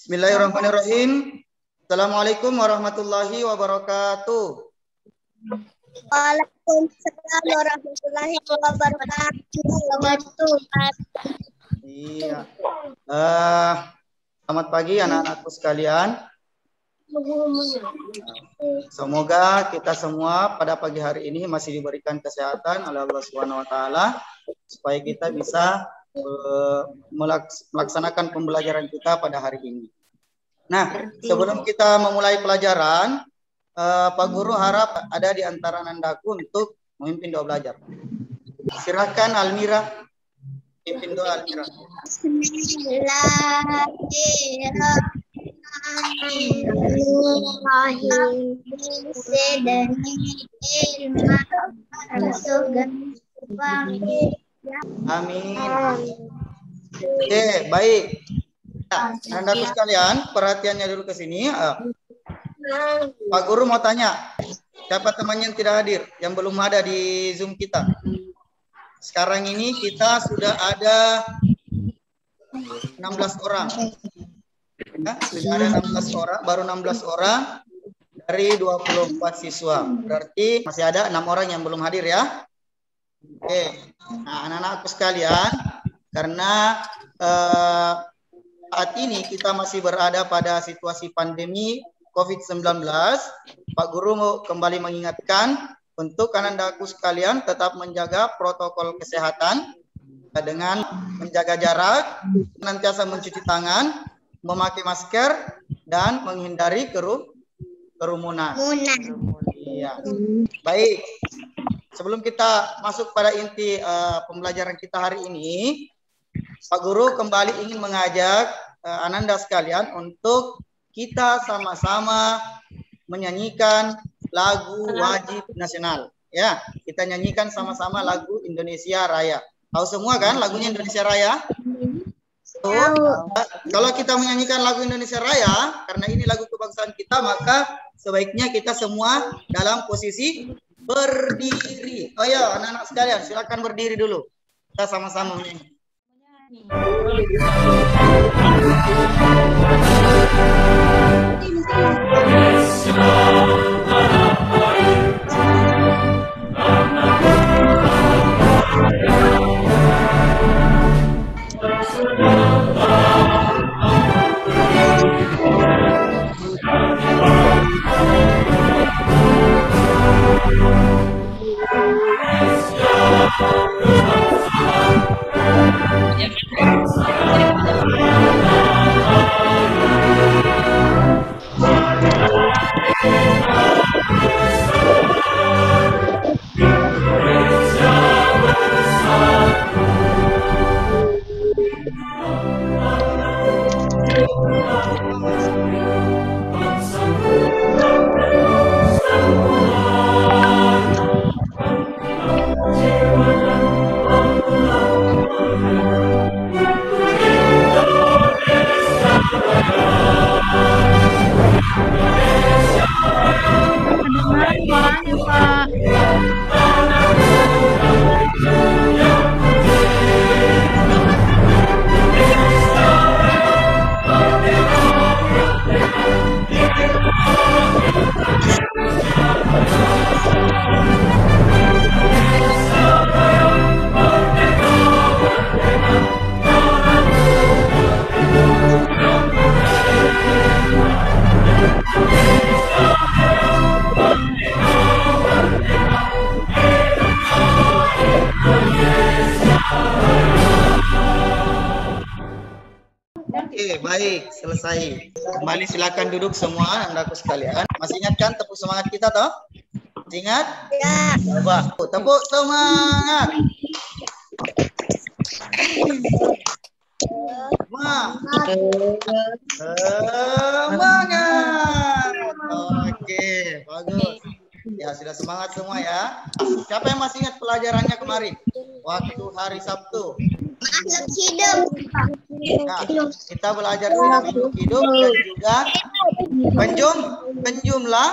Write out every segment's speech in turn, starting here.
Bismillahirrahmanirrahim. Assalamualaikum warahmatullahi wabarakatuh. Waalaikumsalam warahmatullahi wabarakatuh. Iya. Selamat pagi anak-anakku sekalian. Semoga kita semua pada pagi hari ini masih diberikan kesehatan oleh Allah Subhanahu wa taala supaya kita bisa melaksanakan pembelajaran kita pada hari ini. Nah, sebelum kita memulai pelajaran, Pak Guru harap ada di antara nandaku untuk memimpin doa belajar. Silakan Almira, pimpin doa Almira. Amin. Oke, baik. Nandaku sekalian, perhatiannya dulu ke sini. Pak Guru mau tanya, siapa temannya yang tidak hadir, yang belum ada di Zoom kita? Sekarang ini kita sudah ada 16 orang. Ya, sudah ada 16 orang, baru 16 orang dari 24 siswa. Berarti masih ada 6 orang yang belum hadir ya. Oke, nah anak-anakku sekalian, karena saat ini kita masih berada pada situasi pandemi COVID-19, Pak Guru mau kembali mengingatkan untuk anandaku sekalian tetap menjaga protokol kesehatan dengan menjaga jarak, senantiasa mencuci tangan, memakai masker, dan menghindari kerumunan. Iya. Baik. Sebelum kita masuk pada inti pembelajaran kita hari ini, Pak Guru kembali ingin mengajak ananda sekalian untuk kita sama-sama menyanyikan lagu wajib nasional. Ya, kita nyanyikan sama-sama lagu Indonesia Raya. Tahu semua kan lagunya Indonesia Raya? Kalau kita menyanyikan lagu Indonesia Raya, karena ini lagu kebangsaan kita, maka sebaiknya kita semua dalam posisi berdiri. Oh ya, anak-anak sekalian, silakan berdiri dulu. Kita sama-sama menyanyi. Oke, baik, selesai. Kembali silakan duduk semua anakku sekalian. Masih ingat kan tepuk semangat kita toh? Masih ingat? Ya. Coba, tepuk semangat. Semangat. Oke, bagus. Ya, sudah semangat semua ya. Siapa yang masih ingat pelajarannya kemarin? Waktu hari Sabtu. Makhluk hidup. Nah, kita belajar tentang makhluk hidup dan juga penjumlah.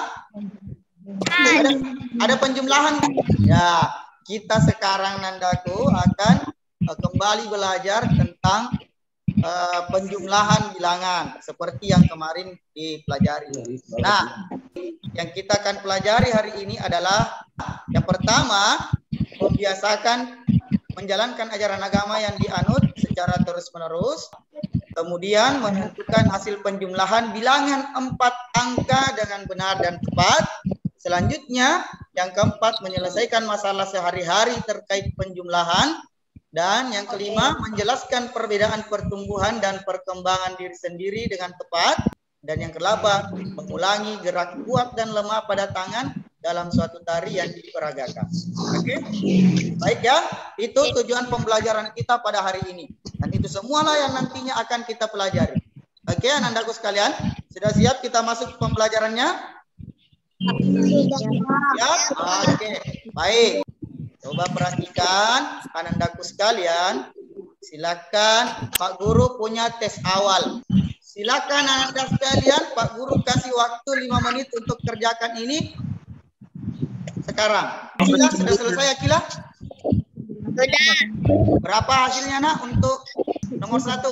Ada penjumlahan. Ya, kita sekarang nandaku akan kembali belajar tentang penjumlahan bilangan seperti yang kemarin dipelajari. Nah, yang kita akan pelajari hari ini adalah yang pertama, membiasakan menjalankan ajaran agama yang dianut secara terus-menerus. Kemudian menentukan hasil penjumlahan bilangan 4 angka dengan benar dan tepat. Selanjutnya, yang keempat, menyelesaikan masalah sehari-hari terkait penjumlahan. Dan yang kelima, menjelaskan perbedaan pertumbuhan dan perkembangan diri sendiri dengan tepat. Dan yang kedelapan, mengulangi gerak kuat dan lemah pada tangan dalam suatu tari yang diperagakan. Oke? Baik ya, itu tujuan pembelajaran kita pada hari ini. Dan itu semualah yang nantinya akan kita pelajari. Oke, anandaku sekalian, sudah siap kita masuk ke pembelajarannya? Siap? Oke, baik. Coba perhatikan, anandaku sekalian. Silakan, Pak Guru punya tes awal. Silakan ananda sekalian, Pak Guru kasih waktu 5 menit untuk kerjakan ini. Sekarang. Akila, sudah selesai Akila? Sudah. Berapa hasilnya nak untuk nomor 1?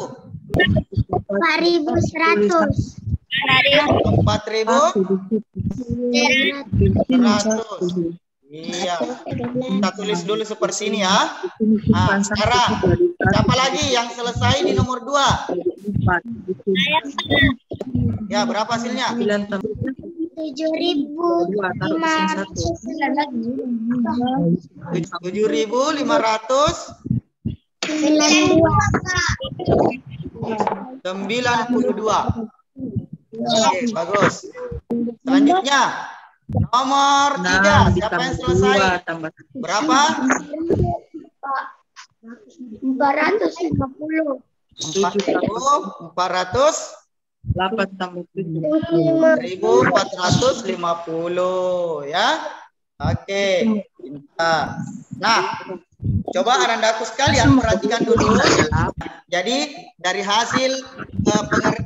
4.100. 4.100. Iya. Kita tulis dulu seperti ini ya. Nah, sekarang siapa lagi yang selesai di nomor 2? Ya, berapa hasilnya? 7.592. Oke, bagus. Selanjutnya nomor 3. Siapa yang selesai? Berapa? 450. 4.450 ya. Oke. Nah, coba anandaku sekalian perhatikan dulu. Jadi dari hasil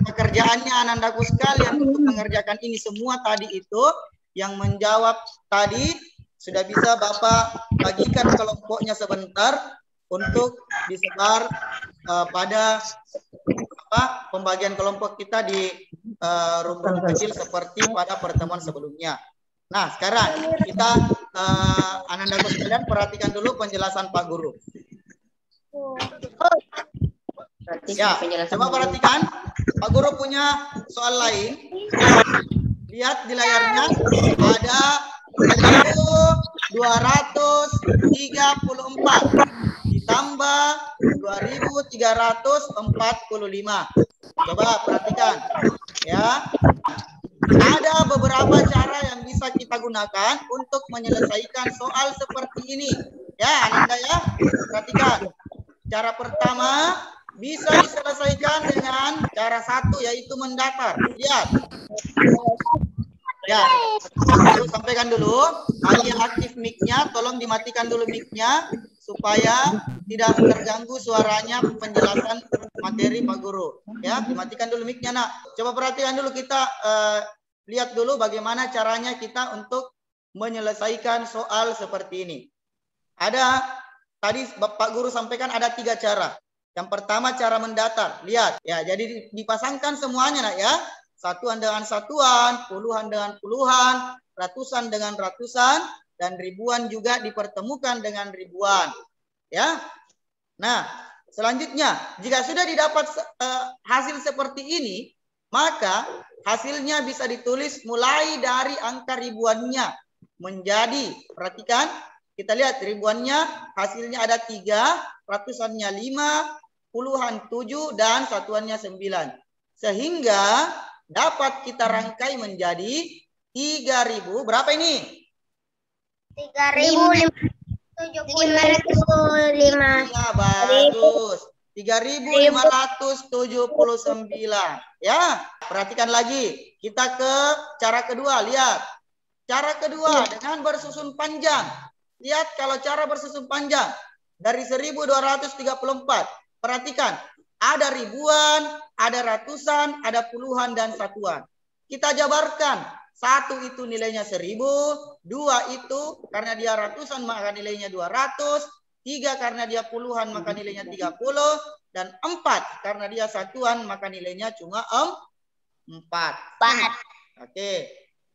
pekerjaannya anandaku sekalian untuk mengerjakan ini semua tadi itu yang menjawab tadi sudah bisa Bapak bagikan kelompoknya sebentar untuk disebar pada pembagian kelompok kita di rukun kecil seperti pada pertemuan sebelumnya. Nah, sekarang kita anandaku sekalian perhatikan dulu penjelasan Pak Guru. Ya, coba perhatikan. Pak Guru punya soal lain. Lihat di layarnya ada 1.234 ditambah 2.345. Coba perhatikan ya. Ada beberapa cara yang bisa kita gunakan untuk menyelesaikan soal seperti ini. Ya, Ananda ya. Perhatikan. Cara pertama bisa diselesaikan dengan cara 1 yaitu mendatar. Lihat. Ya, aku sampaikan dulu. Bagi yang aktif mic-nya, tolong dimatikan dulu mic-nya supaya tidak terganggu suaranya penjelasan materi Pak Guru. Ya, dimatikan dulu mic-nya nak. Coba perhatikan dulu kita lihat dulu bagaimana caranya kita untuk menyelesaikan soal seperti ini. Ada tadi Pak Guru sampaikan ada 3 cara. Yang pertama cara mendatar. Lihat ya, jadi dipasangkan semuanya nak ya. Satuan dengan satuan, puluhan dengan puluhan, ratusan dengan ratusan, dan ribuan juga dipertemukan dengan ribuan. Ya. Nah, selanjutnya, jika sudah didapat hasil seperti ini, maka hasilnya bisa ditulis mulai dari angka ribuannya menjadi, perhatikan, kita lihat ribuannya, hasilnya ada 3, ratusannya 5, puluhan 7, dan satuannya 9. Sehingga dapat kita rangkai menjadi 3.000. Berapa ini? 3.575. Ya, bagus. 3.579. Ya, perhatikan lagi. Kita ke cara kedua. Lihat. Cara kedua dengan bersusun panjang. Lihat kalau cara bersusun panjang. Dari 1.234. Perhatikan. Ada ribuan, ada ratusan, ada puluhan, dan satuan. Kita jabarkan. 1 itu nilainya 1.000, 2 itu karena dia ratusan maka nilainya 200, 3 karena dia puluhan maka nilainya 30, dan 4 karena dia satuan maka nilainya cuma 4. Oke,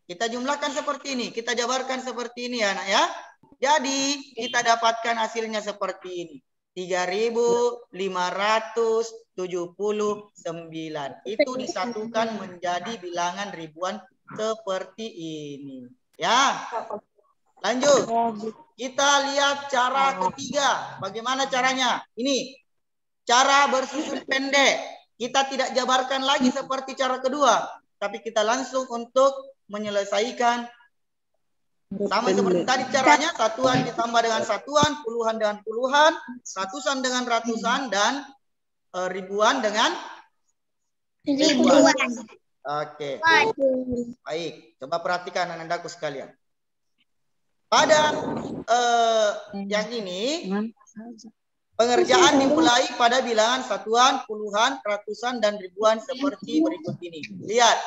kita jumlahkan seperti ini, kita jabarkan seperti ini ya anak ya. Jadi kita dapatkan hasilnya seperti ini. 3.579. Itu disatukan menjadi bilangan ribuan seperti ini. Ya. Lanjut. Kita lihat cara ketiga. Bagaimana caranya? Ini. Cara bersusun pendek. Kita tidak jabarkan lagi seperti cara kedua. Tapi kita langsung untuk menyelesaikan. Sama seperti tadi caranya. Satuan ditambah dengan satuan. Puluhan dengan puluhan. Ratusan dengan ratusan. Dan ribuan dengan ribuan. Oke. Baik. Coba perhatikan anak-anakku sekalian. Pada yang ini, pengerjaan dimulai pada bilangan satuan, puluhan, ratusan, dan ribuan seperti berikut ini. Lihat.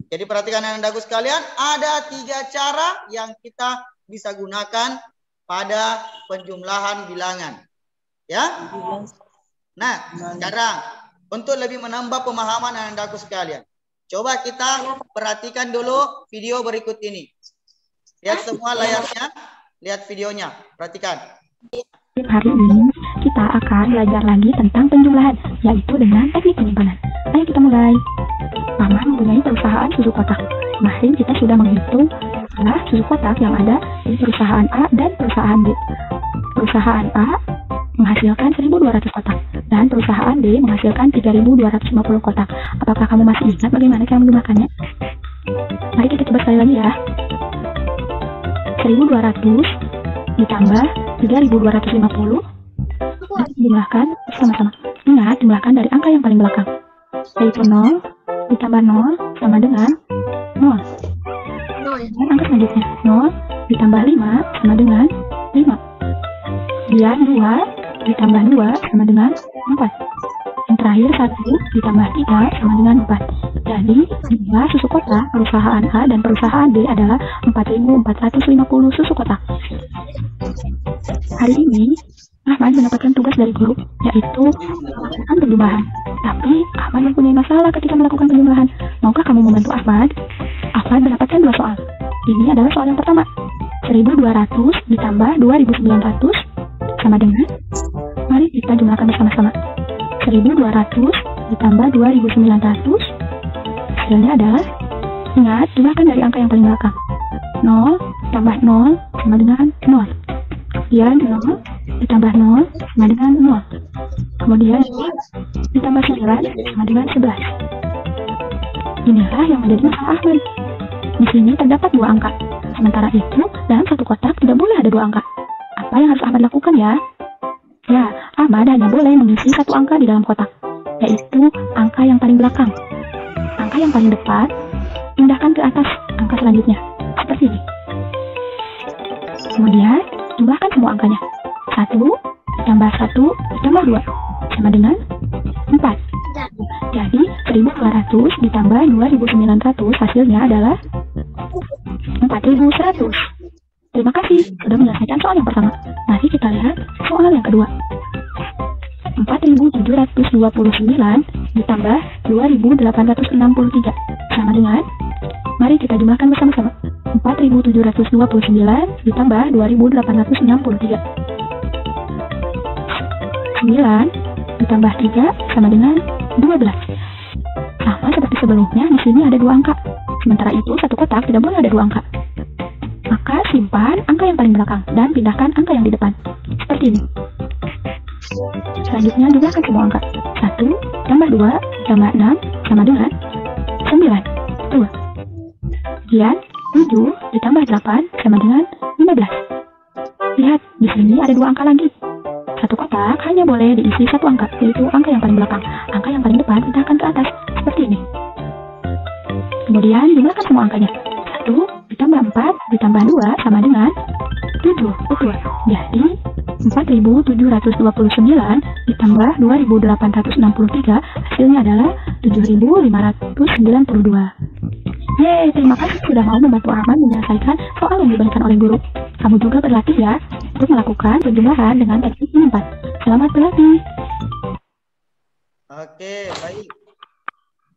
Jadi perhatikan anak-anakku sekalian, ada 3 cara yang kita bisa gunakan pada penjumlahan bilangan. Ya. Nah, sekarang untuk lebih menambah pemahaman anak-anakku sekalian, coba kita perhatikan dulu video berikut ini. Lihat semua layarnya, lihat videonya, perhatikan. Hari ini kita akan belajar lagi tentang penjumlahan, yaitu dengan teknik penyimpanan. Ayo kita mulai. Paman mempunyai perusahaan susu kotak. Kemarin kita sudah menghitung jumlah susu kotak yang ada di perusahaan A dan perusahaan B. Perusahaan A menghasilkan 1.200 kotak dan perusahaan B menghasilkan 3.250 kotak. Apakah kamu masih ingat bagaimana cara menjumlahkannya? Mari kita coba sekali lagi ya. 1.200 ditambah 3.250 dijumlahkan sama-sama. Ingat, jumlahkan dari angka yang paling belakang, yaitu 0 ditambah 0 sama dengan 0. Dan angka selanjutnya 0 ditambah 5 sama dengan 5. Kemudian 2 ditambah 2 sama dengan 4. Yang terakhir 1 ditambah 3 sama dengan 4. Jadi jumlah susu kotak perusahaan A dan perusahaan B adalah 4.450 susu kotak. Hari ini Ahmad mendapatkan tugas dari guru, yaitu melakukan penjumlahan. Tapi Ahmad mempunyai masalah ketika melakukan penjumlahan. Maukah kamu membantu Ahmad? Ahmad mendapatkan 2 soal. Ini adalah soal yang pertama. 1.200 ditambah 2.900 sama dengan, mari kita jumlahkan bersama-sama. 1.200 ditambah 2.900 hasilnya adalah, ingat, jumlahkan dari angka yang paling belakang. 0 tambah 0 sama dengan 0. Kemudian 0 ditambah 0 sama dengan 0. Kemudian ditambah 9 sama dengan 11. Inilah yang menjadi masalah Ahmad. Di sini terdapat 2 angka. Sementara itu, dalam satu kotak tidak boleh ada 2 angka. Apa yang harus Ahmad lakukan ya? Ya, Ahmad hanya boleh mengisi 1 angka di dalam kotak, yaitu angka yang paling belakang. Angka yang paling depan, pindahkan ke atas angka selanjutnya, seperti ini. Kemudian, jumlahkan semua angkanya. 1 ditambah 1 ditambah 2 sama dengan 4. Jadi 1.200 ditambah 2.900 hasilnya adalah 4.100. Terima kasih sudah menyelesaikan soal yang pertama. Mari kita lihat soal yang kedua. 4.729 ditambah 2.863 sama dengan, mari kita jumlahkan bersama-sama. 4.729 ditambah 2.863. 9 ditambah 3 sama dengan 12. Sama seperti sebelumnya, di sini ada 2 angka. Sementara itu, satu kotak tidak boleh ada 2 angka. Maka simpan angka yang paling belakang dan pindahkan angka yang di depan. Seperti ini. Selanjutnya jumlahkan semua angka. 1 tambah 2 tambah 6 sama dengan 9. 2. Kemudian 7 ditambah 8 sama dengan 15. Lihat, di sini ada 2 angka lagi. Satu kotak hanya boleh diisi 1 angka, yaitu angka yang paling belakang. Angka yang paling depan pindahkan ke atas, seperti ini. Kemudian jumlahkan semua angkanya. 1 ditambah 4 ditambah 2 sama dengan 7. Jadi 4.729 ditambah 2.863 hasilnya adalah 7.592. Yeay, terima kasih sudah mau membantu Ahmad menyelesaikan soal yang diberikan oleh guru. Kamu juga berlatih ya. untuk melakukan penjumlahan dengan teknik ini 4. Selamat berlatih. Oke, baik.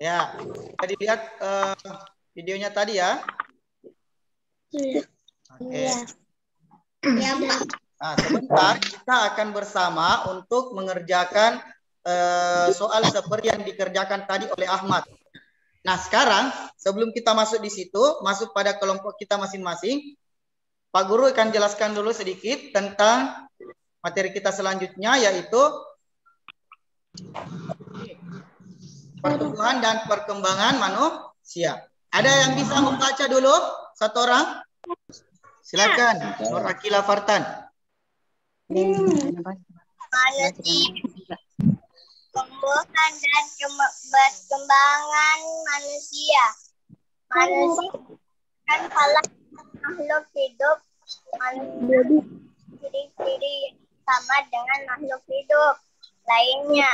Ya, bisa dilihat videonya tadi ya. Oke. Ya, Pak. Nah, sebentar kita akan bersama untuk mengerjakan soal seperti yang dikerjakan tadi oleh Ahmad. Nah, sekarang sebelum kita masuk di situ, masuk pada kelompok kita masing-masing, Pak Guru akan jelaskan dulu sedikit tentang materi kita selanjutnya, yaitu pertumbuhan dan perkembangan manusia. Ada yang bisa membaca dulu? Satu orang? Silakan, Nur Akila Fartan. Pertumbuhan dan perkembangan manusia. Manusia kan salah makhluk hidup. Manusia ciri-ciri yang sama dengan makhluk hidup lainnya.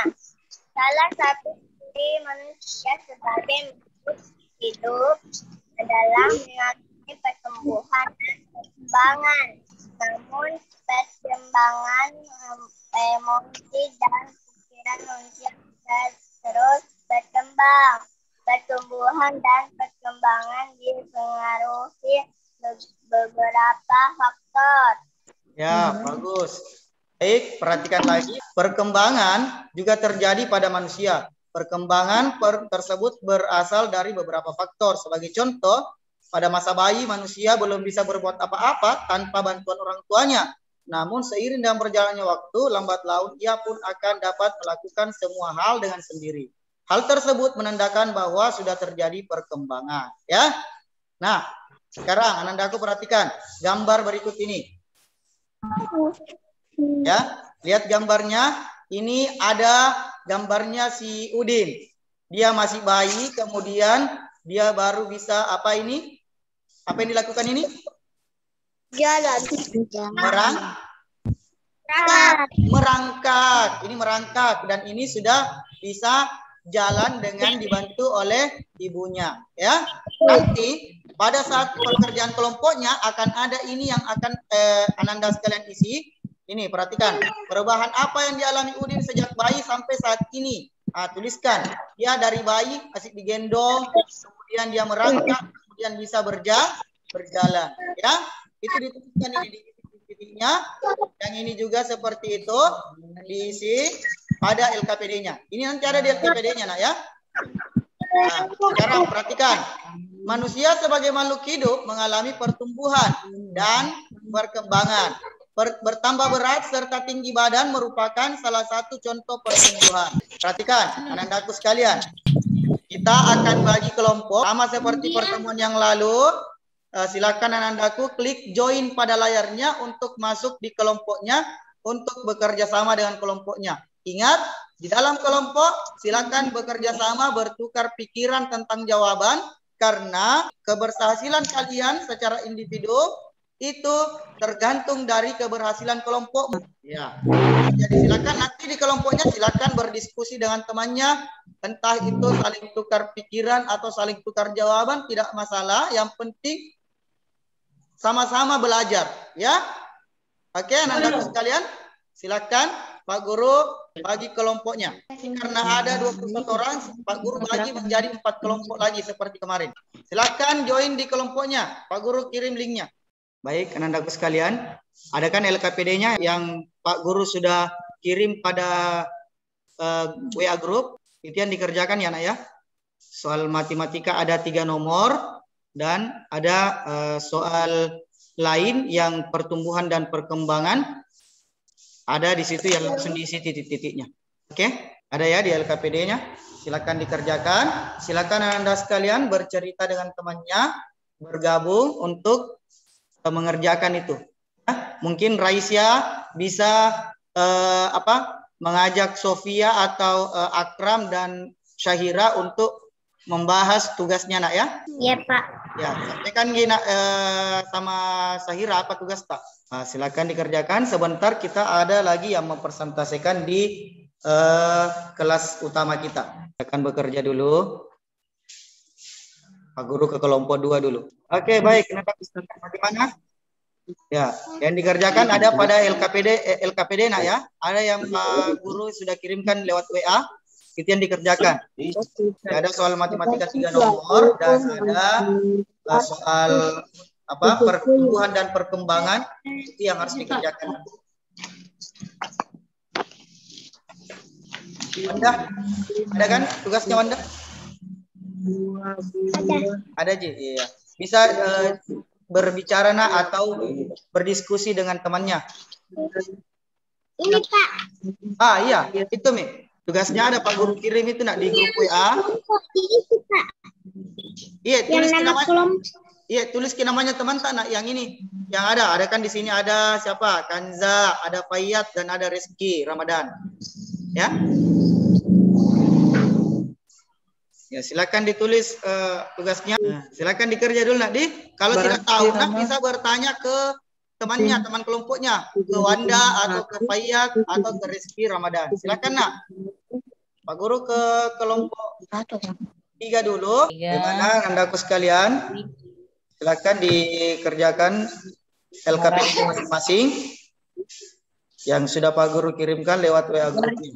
Salah satu ciri manusia sebagai makhluk hidup adalah mengalami pertumbuhan dan perkembangan. Namun perkembangan emosi dan pikiran manusia terus berkembang. Pertumbuhan dan perkembangan dipengaruhi beberapa faktor. Ya, bagus. Baik, perhatikan lagi. Perkembangan juga terjadi pada manusia. Perkembangan tersebut berasal dari beberapa faktor. Sebagai contoh, pada masa bayi manusia belum bisa berbuat apa-apa tanpa bantuan orang tuanya. Namun seiring dengan berjalannya waktu, lambat laun ia pun akan dapat melakukan semua hal dengan sendiri. Hal tersebut menandakan bahwa sudah terjadi perkembangan. Ya. Nah, sekarang Anandaku perhatikan gambar berikut ini. Ya, lihat gambarnya. Ini ada gambarnya si Udin. Dia masih bayi, kemudian dia baru bisa apa ini? Apa yang dilakukan ini? Jalan. Merangkak. Ini merangkak dan ini sudah bisa jalan dengan dibantu oleh ibunya. Ya, nanti pada saat pekerjaan kelompoknya akan ada ini yang akan Ananda sekalian isi. Ini perhatikan perubahan apa yang dialami Udin sejak bayi sampai saat ini. Tuliskan dia dari bayi asik digendong, kemudian dia merangkak, kemudian bisa berjalan. Ya, itu dituliskan ini di titik-titiknya. Yang ini juga seperti itu diisi pada LKPD-nya. Ini nanti ada di LKPD-nya, nak ya. Nah, sekarang perhatikan. Manusia sebagai makhluk hidup mengalami pertumbuhan dan perkembangan. Bertambah berat serta tinggi badan merupakan salah satu contoh pertumbuhan. Perhatikan, Anandaku sekalian. Kita akan bagi kelompok sama seperti pertemuan yang lalu. Silakan Anandaku klik join pada layarnya untuk masuk di kelompoknya untuk bekerja sama dengan kelompoknya. Ingat, di dalam kelompok silakan bekerja sama bertukar pikiran tentang jawaban karena keberhasilan kalian secara individu itu tergantung dari keberhasilan kelompok. Ya. Jadi silakan nanti di kelompoknya silakan berdiskusi dengan temannya, entah itu saling tukar pikiran atau saling tukar jawaban tidak masalah, yang penting sama-sama belajar, ya. Oke, anak-anakku sekalian, silakan Pak Guru bagi kelompoknya. Karena ada 21 orang, Pak Guru bagi menjadi 4 kelompok lagi seperti kemarin. Silakan join di kelompoknya. Pak Guru kirim linknya. Baik, anak-anakku sekalian, ada kan LKPD-nya yang Pak Guru sudah kirim pada WA group, itu yang dikerjakan ya, nak ya. Soal matematika ada 3 nomor dan ada soal lain yang pertumbuhan dan perkembangan. Ada di situ yang langsung diisi titik-titiknya. Oke, ada ya di LKPD-nya. Silakan dikerjakan. Silakan Anda sekalian bercerita dengan temannya, bergabung untuk mengerjakan itu. Mungkin Raisya bisa mengajak Sofia atau Akram dan Syahira untuk membahas tugasnya, nak ya? Iya, Pak. Ya, sampaikan Gina sama Syahira apa tugas tak? Nah, silakan dikerjakan. Sebentar kita ada lagi yang mempresentasikan di kelas utama kita. Akan bekerja dulu. Pak Guru ke kelompok 2 dulu. Oke, baik. Bagaimana? Ya, yang dikerjakan ada pada LKPD nak ya. Ada yang Pak Guru sudah kirimkan lewat WA, itu yang dikerjakan. Ada soal matematika 3 nomor dan ada soal pertumbuhan dan perkembangan, itu yang harus dikerjakan. Wanda, ada kan tugasnya Wanda? Ada Ji, iya. Bisa berbicara nak atau berdiskusi dengan temannya. Ini Pak. Ah iya, itu Mi. Tugasnya ada Pak Guru kirim itu nak di grup WA. Itu Pak. Iya, tulis Yang nama namanya. Iya, tulis namanya teman tak nak yang ini. Yang ada kan di sini ada siapa? Kanza, ada Fayat dan ada Rizky Ramadan. Ya. Ya, silakan ditulis tugasnya. Silakan dikerja dulu nak di. Kalau tidak tahu nak bisa bertanya ke temannya, teman kelompoknya, ke Wanda atau ke Fayat atau ke Rizky Ramadan. Silakan nak. Pak Guru ke kelompok 3 dulu. Gimana Andaku sekalian? Silakan dikerjakan LKPD masing-masing yang sudah Pak Guru kirimkan lewat WA grupnya.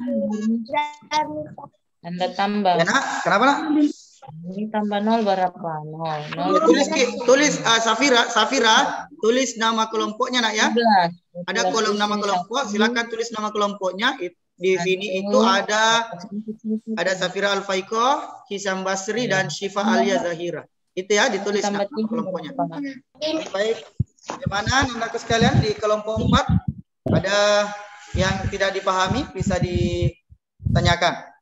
Anda tambah. Ya nak, kenapa nak? Ini tambah 0 berapa? 0. Ya, tulis Safira, tulis nama kelompoknya nak ya. 11. Ada kolom nama kelompok, silakan tulis nama kelompoknya. Di sini itu ada Safira Al-Faiko, Hisam Basri dan Syifa Alia Zahira. Itu ya ditulis nama kelompoknya. Baik. Bagaimana Andaku sekalian di kelompok 4 ada yang tidak dipahami bisa ditanyakan.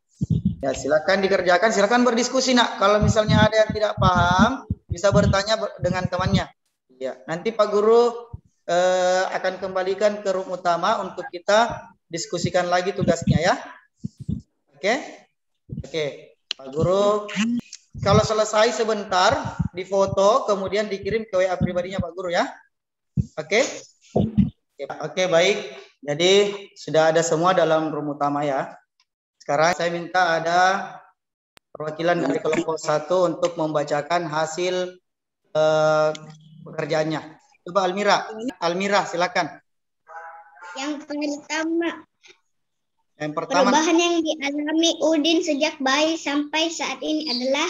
Ya, silakan dikerjakan, silakan berdiskusi nak. Kalau misalnya ada yang tidak paham, bisa bertanya dengan temannya. Ya, nanti Pak Guru akan kembalikan ke room utama untuk kita diskusikan lagi tugasnya ya. Oke. Pak Guru, kalau selesai sebentar difoto, kemudian dikirim ke WA pribadinya Pak Guru ya. Oke, baik. Jadi sudah ada semua dalam room utama ya. Sekarang saya minta ada perwakilan dari kelompok 1 untuk membacakan hasil pekerjaannya. Coba Almira silakan. Yang pertama, pertama perubahan yang dialami Udin sejak bayi sampai saat ini adalah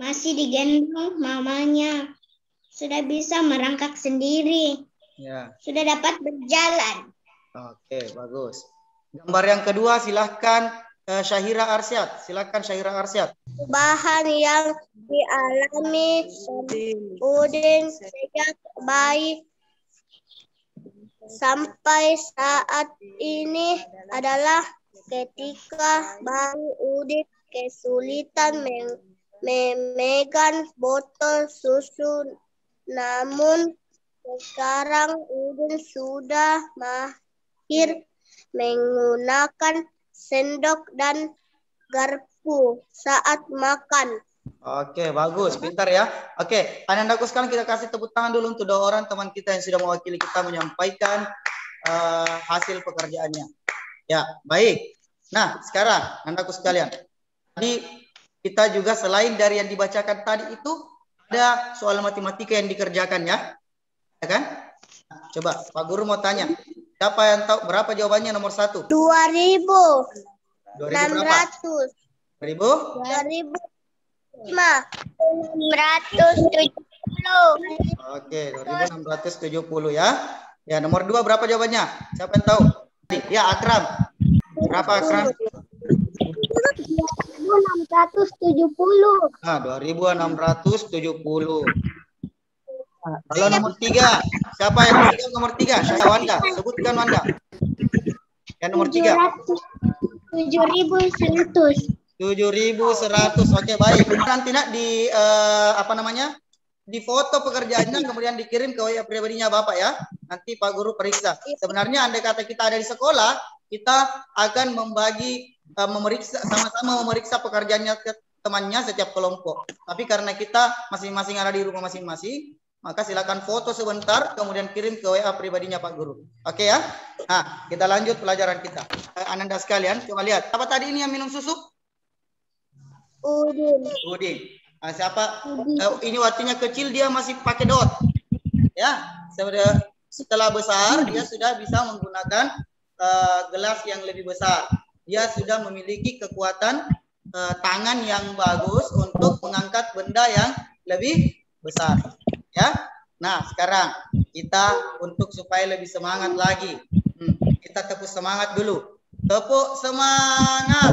masih digendong mamanya. Sudah bisa merangkak sendiri. Sudah dapat berjalan. Oke, bagus. Gambar yang kedua silahkan Syahira Arsyad. Silakan Syahira Arsyad. Perubahan yang dialami Udin sejak bayi sampai saat ini adalah ketika bayi Udin kesulitan memegang botol susu, namun sekarang Udin sudah mahir menggunakan sendok dan garpu saat makan. Oke, bagus, pintar ya. Oke, Anandaku sekarang kita kasih tepuk tangan dulu untuk 2 orang teman kita yang sudah mewakili kita menyampaikan hasil pekerjaannya. Ya, baik. Nah, sekarang Anandaku sekalian, tadi kita juga selain dari yang dibacakan tadi itu ada soal matematika yang dikerjakan ya, ya kan? Coba Pak Guru mau tanya, siapa yang tahu berapa jawabannya nomor 1? 2.600. 2.000? 670. Oke, 2.670 ya. Ya, nomor 2 berapa jawabannya? Siapa yang tahu? Ya, Akram. Berapa Akram? 2.670. Nah, 2.670. Kalau nomor 3, siapa yang pegang nomor 3? Saya Wanda, sebutkan Wanda. Yang nomor 3. 7.100. 7.100. Oke, baik. Nanti nak di di foto pekerjaannya kemudian dikirim ke WA pribadinya Bapak ya. Nanti Pak Guru periksa. Sebenarnya andai kata kita ada di sekolah, kita akan sama-sama memeriksa pekerjaannya ke temannya setiap kelompok. Tapi karena kita masing-masing ada di rumah masing-masing, maka silakan foto sebentar, kemudian kirim ke WA pribadinya Pak Guru. Oke ya? Nah, kita lanjut pelajaran kita. Ananda sekalian, coba lihat. Apa tadi ini yang minum susu? Udin. Nah, siapa? Ini waktunya kecil dia masih pakai dot. Ya, setelah besar, dia sudah bisa menggunakan gelas yang lebih besar. Dia sudah memiliki kekuatan tangan yang bagus untuk mengangkat benda yang lebih besar. Ya. Nah, sekarang kita untuk supaya lebih semangat lagi, kita tepuk semangat dulu. Tepuk semangat.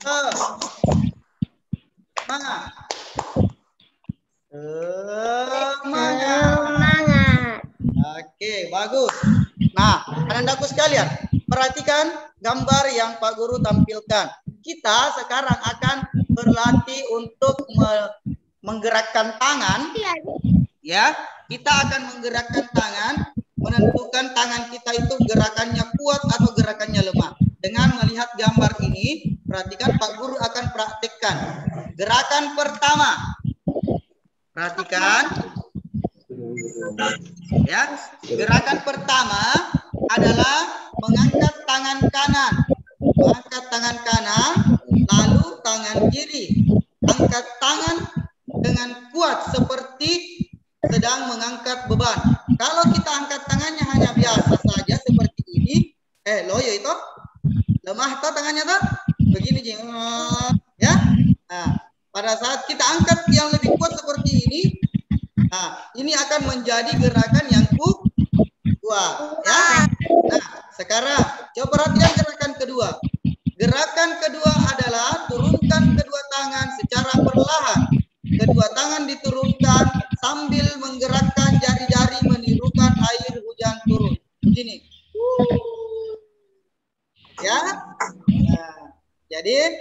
Semangat. Semangat. Oke, bagus. Nah, anak-anakku sekalian, perhatikan gambar yang Pak Guru tampilkan. Kita sekarang akan berlatih untuk menggerakkan tangan. Ya, kita akan menggerakkan tangan, menentukan tangan kita itu gerakannya kuat atau gerakannya lemah. Dengan melihat gambar ini, perhatikan Pak Guru akan praktikkan. Gerakan pertama. Perhatikan. Ya, gerakan pertama adalah mengangkat tangan kanan. Angkat tangan kanan, lalu tangan kiri. Angkat tangan dengan kuat seperti sedang mengangkat beban. Kalau kita angkat tangannya hanya biasa saja seperti ini, loyo itu lemah toh tangannya toh, begini ya. Nah, pada saat kita angkat yang lebih kuat seperti ini, nah ini akan menjadi gerakan yang kuat, ya. Nah, sekarang coba perhatikan gerakan kedua. Gerakan kedua adalah turunkan kedua tangan secara perlahan. Kedua tangan diturunkan sambil menggerakkan jari-jari menirukan air hujan turun. Begini. Ya. Nah, jadi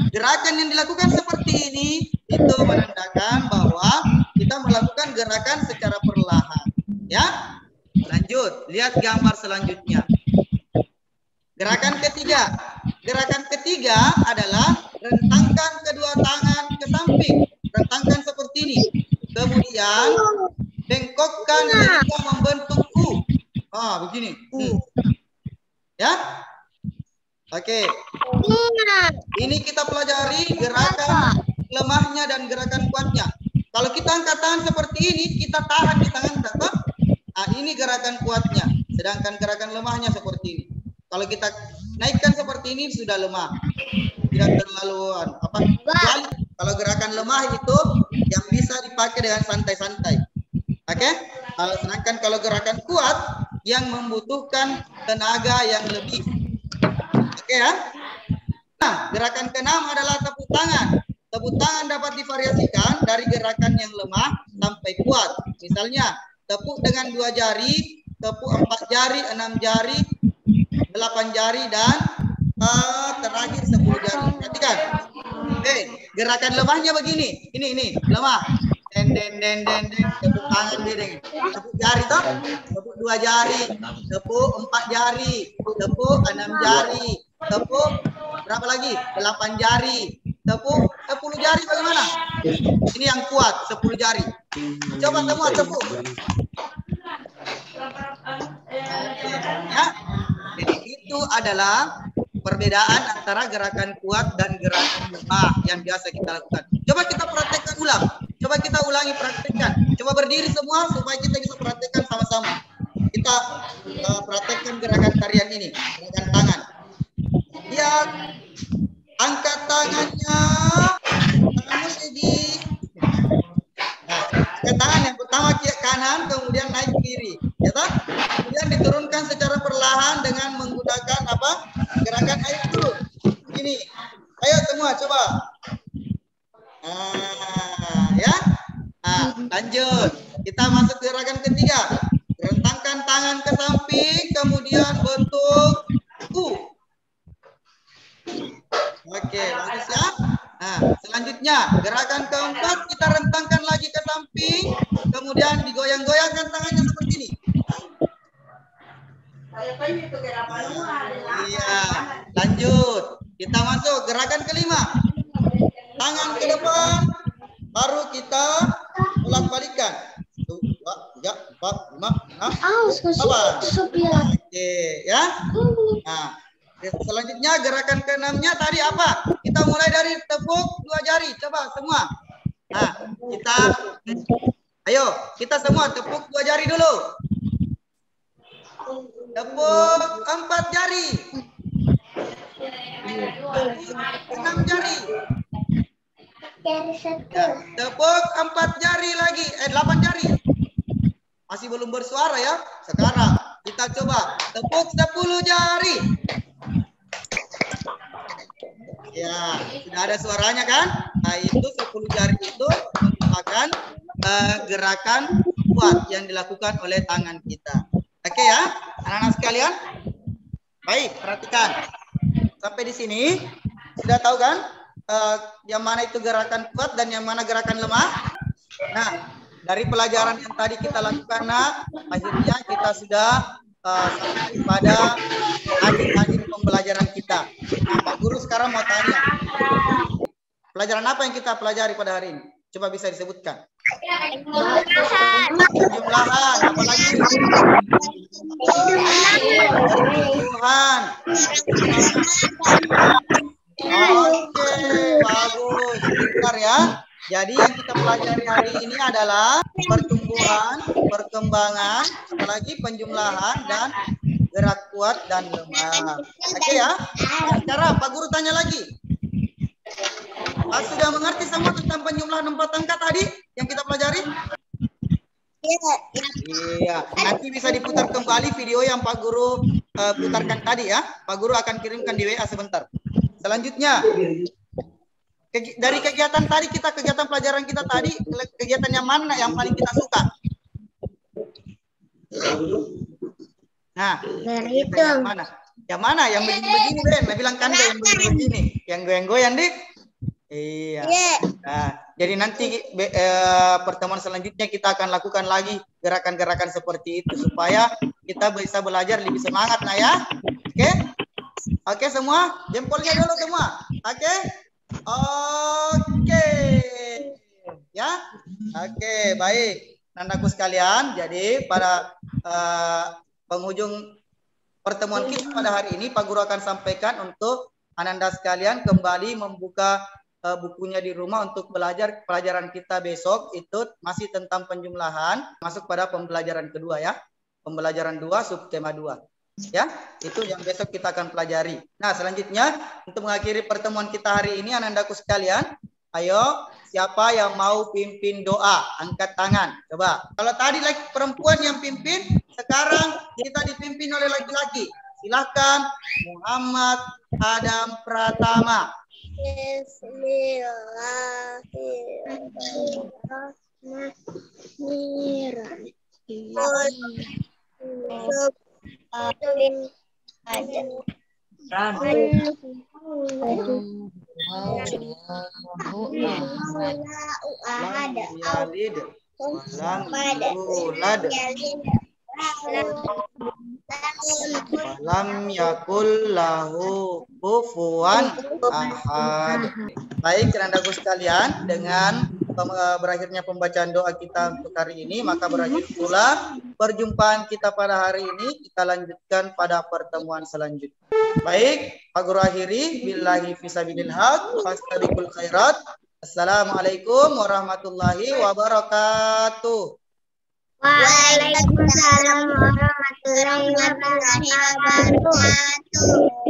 gerakan yang dilakukan seperti ini itu menandakan bahwa kita melakukan gerakan secara perlahan. Ya. Lanjut, lihat gambar selanjutnya. Gerakan ketiga. Gerakan ketiga adalah rentangkan kedua tangan ke samping. Rentangkan seperti ini. Kemudian bengkokkan hingga membentuk U. Begini. Ya. Oke. Ini kita pelajari gerakan lemahnya dan gerakan kuatnya. Kalau kita angkat tangan seperti ini, kita tahan di tangan kita. Ini gerakan kuatnya. Sedangkan gerakan lemahnya seperti ini. Kalau kita naikkan seperti ini sudah lemah. Tidak terlalu kalau gerakan lemah itu yang bisa dipakai dengan santai-santai. Oke? Sedangkan kalau gerakan kuat yang membutuhkan tenaga yang lebih. Oke ya? Nah, gerakan keenam adalah tepuk tangan. Tepuk tangan dapat divariasikan dari gerakan yang lemah sampai kuat. Misalnya, tepuk dengan 2 jari, tepuk 4 jari, 6 jari, 8 jari, dan terakhir 10 jari. Perhatikan. Gerakan lemahnya begini. Ini lemah. Den. Tepuk tangan deng. Tepuk jari toh. Tepuk 2 jari. Tepuk 4 jari. Tepuk 6 jari. Tepuk berapa lagi? 8 jari. Tepuk 10 jari bagaimana? Ini yang kuat, 10 jari. Coba semua tepuk. Ya. Jadi itu adalah perbedaan antara gerakan kuat dan gerakan lemah yang biasa kita lakukan. Coba kita praktekkan ulang. Coba kita ulangi praktekkan. Coba berdiri semua supaya kita bisa praktekkan sama-sama. Kita praktekkan gerakan tarian ini, gerakan tangan. Lihat, angkat tangannya, tanganmu segi. Nah, angkat tangan yang pertama kiri kanan, kemudian naik kiri, ya toh? Kemudian diturunkan secara perlahan dengan menggunakan apa? Gerakan air dulu. Ini, ayo semua coba. Ya. Lanjut. Kita masuk ke gerakan ketiga. Rentangkan tangan ke samping, kemudian bentuk U. Oke, bagus ya. Nah, selanjutnya gerakan keempat kita rentangkan lagi ke samping, kemudian digoyang-goyangkan tangannya seperti ini. Iya, lanjut. Kita masuk gerakan kelima. Tangan ke depan, baru kita bolak-balikan. 1, 2, 3, 4, 5, 6, 8. Oke, ya. Nah, selanjutnya gerakan keenamnya tadi apa? Kita mulai dari tepuk 2 jari. Coba semua. Nah, kita Ayo, kita semua tepuk 2 jari dulu. Tepuk 4 jari. 6 jari. Tepuk 4 jari lagi. 8 jari. Masih belum bersuara ya. Sekarang kita coba tepuk 10 jari. Ya, sudah ada suaranya kan? Nah, itu 10 jari itu merupakan gerakan kuat yang dilakukan oleh tangan kita. Oke ya, anak-anak sekalian? Baik, perhatikan. Sampai di sini sudah tahu kan yang mana itu gerakan kuat dan yang mana gerakan lemah? Nah, dari pelajaran yang tadi kita lakukan, akhirnya kita sudah sampai pada akhir pembelajaran kita. Nah, Pak Guru sekarang mau tanya, pelajaran apa yang kita pelajari pada hari ini? Coba bisa disebutkan. Penjumlahan, apa lagi? Pertumbuhan. Oke, bagus. Bentar ya. Jadi yang kita pelajari hari ini adalah pertumbuhan, perkembangan, apalagi penjumlahan dan gerak kuat dan lemah. Oke ya. Sekarang Pak Guru tanya lagi. Pak sudah mengerti semua tentang penjumlahan 4 angka tadi yang kita pelajari? Iya. Nanti bisa diputar kembali video yang Pak Guru putarkan tadi ya. Pak Guru akan kirimkan di WA sebentar. Selanjutnya, dari kegiatan tadi kegiatan pelajaran kita tadi, kegiatan yang mana yang paling kita suka? Nah, itu yang mana? Yang mana? Yang begini-begini, Ben. Nah, bilang kan yang begini-begini. Yang goyang-goyang, Dik. Iya. Nah, jadi nanti pertemuan selanjutnya kita akan lakukan lagi gerakan-gerakan seperti itu supaya kita bisa belajar lebih semangat, nah ya. Oke? Oke semua? Jempolnya dulu semua. Oke? Oke. Ya? Oke, baik. Anakku sekalian, jadi pada penghujung pertemuan kita pada hari ini, Pak Guru akan sampaikan untuk Ananda sekalian kembali membuka bukunya di rumah untuk belajar. Pelajaran kita besok itu masih tentang penjumlahan, masuk pada pembelajaran kedua ya. Pembelajaran 2 subtema 2. Ya, itu yang besok kita akan pelajari. Nah, selanjutnya untuk mengakhiri pertemuan kita hari ini Anandaku sekalian, ayo siapa yang mau pimpin doa? Angkat tangan. Coba. Kalau tadi perempuan yang pimpin, sekarang kita dipimpin oleh laki-laki. Silahkan Muhammad Adam Pratama. Lam yakul lahu kufuwan ahad. Baik, Anandaku sekalian, dengan berakhirnya pembacaan doa kita untuk hari ini, maka berakhir pula perjumpaan kita pada hari ini. Kita lanjutkan pada pertemuan selanjutnya. Baik, Pak Guru akhiri, billahi fisabilil haq, fastabiqul khairat. Assalamualaikum warahmatullahi wabarakatuh. Waalaikumsalam warahmatullahi wabarakatuh.